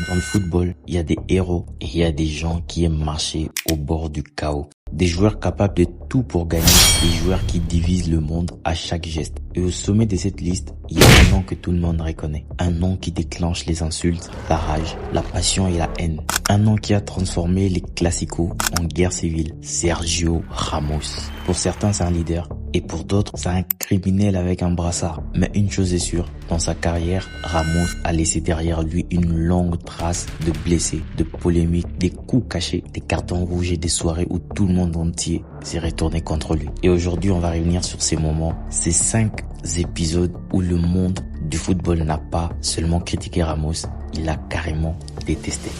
Dans le football, il y a des héros et il y a des gens qui aiment marcher au bord du chaos. Des joueurs capables de tout pour gagner, des joueurs qui divisent le monde à chaque geste. Et au sommet de cette liste, il y a un nom que tout le monde reconnaît. Un nom qui déclenche les insultes, la rage, la passion et la haine. Un nom qui a transformé les classicos en guerre civile. Sergio Ramos. Pour certains, c'est un leader. Et pour d'autres, c'est un criminel avec un brassard. Mais une chose est sûre, dans sa carrière, Ramos a laissé derrière lui une longue trace de blessés, de polémiques, des coups cachés, des cartons rouges et des soirées où tout le monde entier s'est retourné contre lui. Et aujourd'hui, on va revenir sur ces moments, ces 5 épisodes où le monde du football n'a pas seulement critiqué Ramos, il l'a carrément détesté.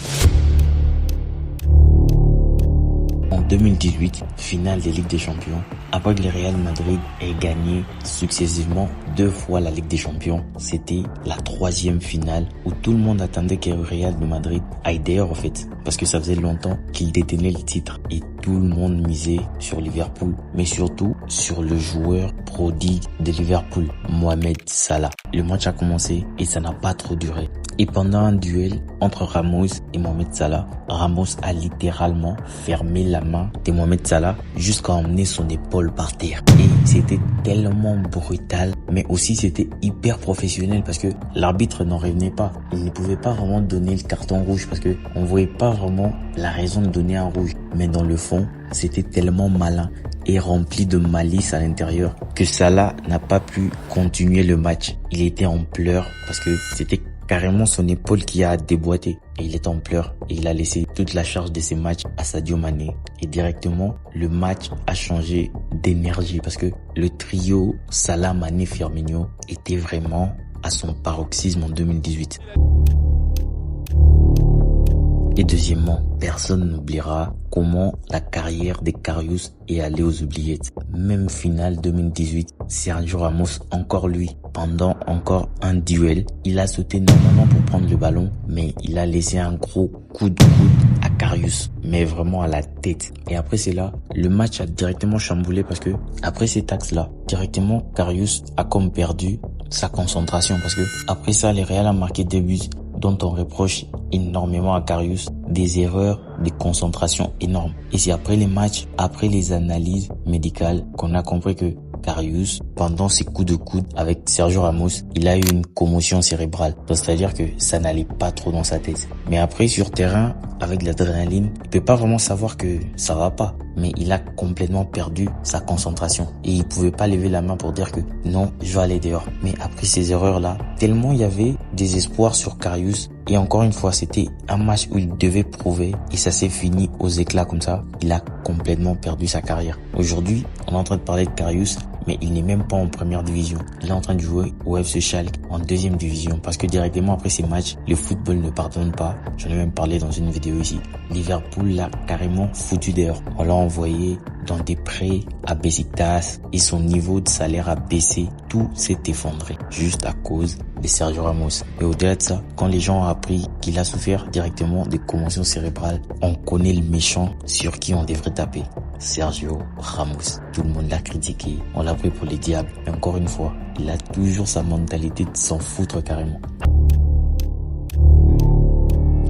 En 2018, finale des Ligues des Champions, après que le Real Madrid ait gagné successivement 2 fois la Ligue des Champions, c'était la 3e finale où tout le monde attendait que le Real de Madrid aille d'ailleurs en fait, parce que ça faisait longtemps qu'il détenait le titre et tout le monde misait sur Liverpool, mais surtout sur le joueur prodigue de Liverpool, Mohamed Salah. Le match a commencé et ça n'a pas trop duré. Et pendant un duel entre Ramos et Mohamed Salah, Ramos a littéralement fermé la main de Mohamed Salah jusqu'à emmener son épaule par terre. Et c'était tellement brutal, mais aussi c'était hyper professionnel parce que l'arbitre n'en revenait pas. Il ne pouvait pas vraiment donner le carton rouge parce que on voyait pas vraiment la raison de donner un rouge. Mais dans le fond, c'était tellement malin et rempli de malice à l'intérieur que Salah n'a pas pu continuer le match. Il était en pleurs parce que c'était carrément son épaule qui a déboîté et il est en pleurs et il a laissé toute la charge de ses matchs à Sadio Mané et directement le match a changé d'énergie parce que le trio Salah, Mané, Firmino était vraiment à son paroxysme en 2018. Et deuxièmement, personne n'oubliera comment la carrière de Karius est allée aux oubliettes. Même finale 2018, Sergio Ramos, encore lui, pendant encore un duel, il a sauté normalement pour prendre le ballon, mais il a laissé un gros coup de coude à Karius, mais vraiment à la tête. Et après c'est là, le match a directement chamboulé parce que après cet axe-là, directement Karius a comme perdu sa concentration parce que après ça, le Real a marqué 2 buts dont on reproche énormément à Karius, des erreurs de concentration énormes. Et c'est après les matchs, après les analyses médicales qu'on a compris que Karius, pendant ses coups de coude avec Sergio Ramos, il a eu une commotion cérébrale. Donc c'est-à-dire que ça n'allait pas trop dans sa tête. Mais après sur terrain, avec l'adrénaline, il peut pas vraiment savoir que ça va pas. Mais il a complètement perdu sa concentration. Et il pouvait pas lever la main pour dire que non, je vais aller dehors. Mais après ces erreurs-là, tellement il y avait des espoirs sur Karius. Et encore une fois, c'était un match où il devait prouver et ça s'est fini aux éclats comme ça. Il a complètement perdu sa carrière. Aujourd'hui, on est en train de parler de Karius, mais il n'est même pas en première division. Il est en train de jouer au FC Schalke en 2e division parce que directement après ces matchs, le football ne pardonne pas. J'en ai même parlé dans une vidéo ici. Liverpool l'a carrément foutu dehors. On l'a envoyé dans des prêts à Besiktas et son niveau de salaire a baissé. Tout s'est effondré juste à cause de Sergio Ramos. Et au-delà de ça, quand les gens ont appris qu'il a souffert directement de commotions cérébrales, on connaît le méchant sur qui on devrait taper. Sergio Ramos. Tout le monde l'a critiqué, on l'a pris pour les diables. Et encore une fois, il a toujours sa mentalité de s'en foutre carrément.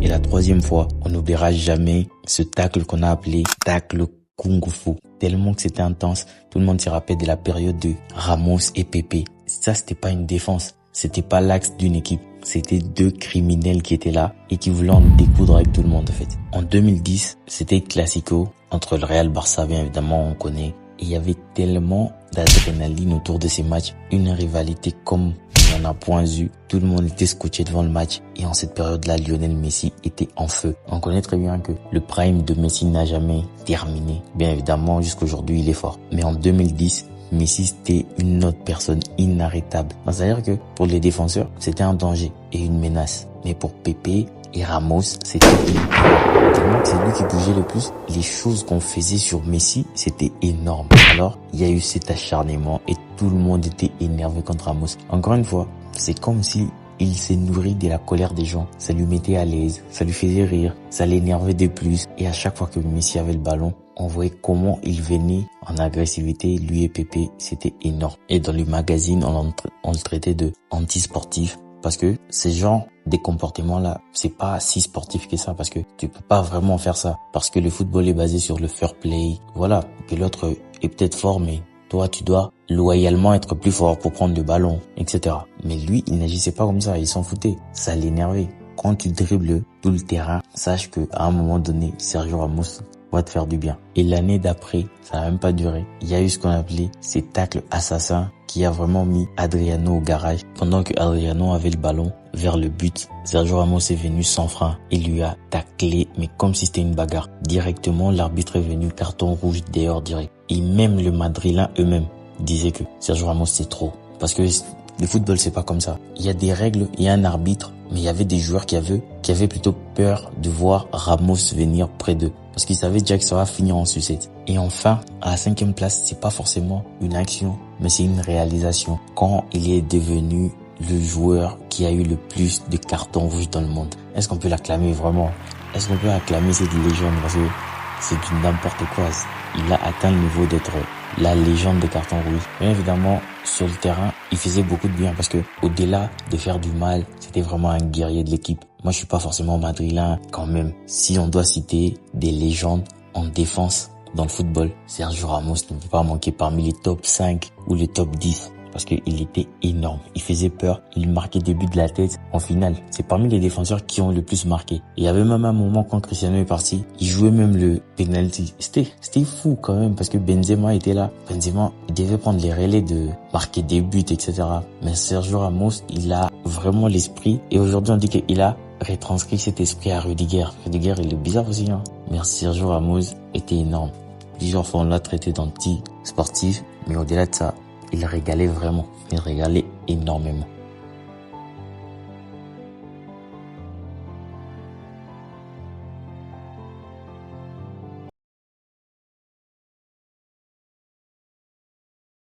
Et la 3e fois, on n'oubliera jamais ce tacle qu'on a appelé tacle Kung Fu. Tellement que c'était intense, tout le monde se rappelle de la période de Ramos et Pepe. Ça, c'était pas une défense, c'était pas l'axe d'une équipe. C'était 2 criminels qui étaient là et qui voulaient en découdre avec tout le monde en fait. En 2010, c'était Classico entre le Real Barça, bien évidemment, on connaît. Et il y avait tellement d'adrénaline autour de ces matchs, une rivalité comme il n'y en a point eu. Tout le monde était scotché devant le match et en cette période-là, Lionel Messi était en feu. On connaît très bien que le prime de Messi n'a jamais terminé. Bien évidemment, jusqu'aujourd'hui, il est fort. Mais en 2010, Messi c'était une autre personne inarrêtable. C'est-à-dire que pour les défenseurs, c'était un danger et une menace. Mais pour Pepe et Ramos, c'était tellement que c'est lui qui bougeait le plus. Les choses qu'on faisait sur Messi, c'était énorme. Alors, il y a eu cet acharnement et tout le monde était énervé contre Ramos. Encore une fois, c'est comme si il s'est nourri de la colère des gens. Ça lui mettait à l'aise, ça lui faisait rire, ça l'énervait de plus. Et à chaque fois que Messi avait le ballon, on voyait comment il venait en agressivité, lui et Pepe, c'était énorme. Et dans le magazine, on le traitait de anti-sportif parce que ces gens des comportements-là, c'est pas si sportif que ça parce que tu peux pas vraiment faire ça. Parce que le football est basé sur le fair play. Voilà, que l'autre est peut-être fort, mais toi, tu dois loyalement être plus fort pour prendre le ballon, etc. Mais lui, il n'agissait pas comme ça, il s'en foutait. Ça l'énervait. Quand tu dribbles tout le terrain, sache que à un moment donné, Sergio Ramos va te faire du bien. Et l'année d'après, ça n'a même pas duré. Il y a eu ce qu'on appelait ces tacles assassins qui a vraiment mis Adriano au garage. Pendant que Adriano avait le ballon vers le but, Sergio Ramos est venu sans frein et lui a taclé, mais comme si c'était une bagarre. Directement, l'arbitre est venu, carton rouge dehors direct. Et même le Madrilène eux-mêmes disaient que Sergio Ramos c'est trop. Parce que le football c'est pas comme ça. Il y a des règles, il y a un arbitre, mais il y avait des joueurs qui avaient plutôt peur de voir Ramos venir près d'eux. Parce qu'ils savaient déjà que ça va finir en sucette. Et enfin, à la 5e place, c'est pas forcément une action, mais c'est une réalisation. Quand il est devenu le joueur qui a eu le plus de cartons rouges dans le monde. Est-ce qu'on peut l'acclamer vraiment? Est-ce qu'on peut acclamer cette légende? Parce que c'est du n'importe quoi. Il a atteint le niveau d'être la légende des cartons rouges. Bien évidemment, sur le terrain, il faisait beaucoup de bien parce que au-delà de faire du mal, c'était vraiment un guerrier de l'équipe. Moi, je suis pas forcément madrilène quand même. Si on doit citer des légendes en défense dans le football, Sergio Ramos ne peut pas manquer parmi les top 5 ou les top 10. Parce qu'il était énorme. Il faisait peur. Il marquait des buts de la tête. En finale, c'est parmi les défenseurs qui ont le plus marqué. Et il y avait même un moment quand Cristiano est parti, il jouait même le penalty. C'était fou quand même parce que Benzema était là. Benzema, il devait prendre les relais de marquer des buts, etc. Mais Sergio Ramos, il a vraiment l'esprit. Et aujourd'hui, on dit qu'il a retranscrit cet esprit à Rudiger. Rudiger, il est bizarre aussi, hein. Mais Sergio Ramos était énorme. Plusieurs fois, on l'a traité d'anti-sportif. Mais au-delà de ça, il régalait vraiment. Il régalait énormément.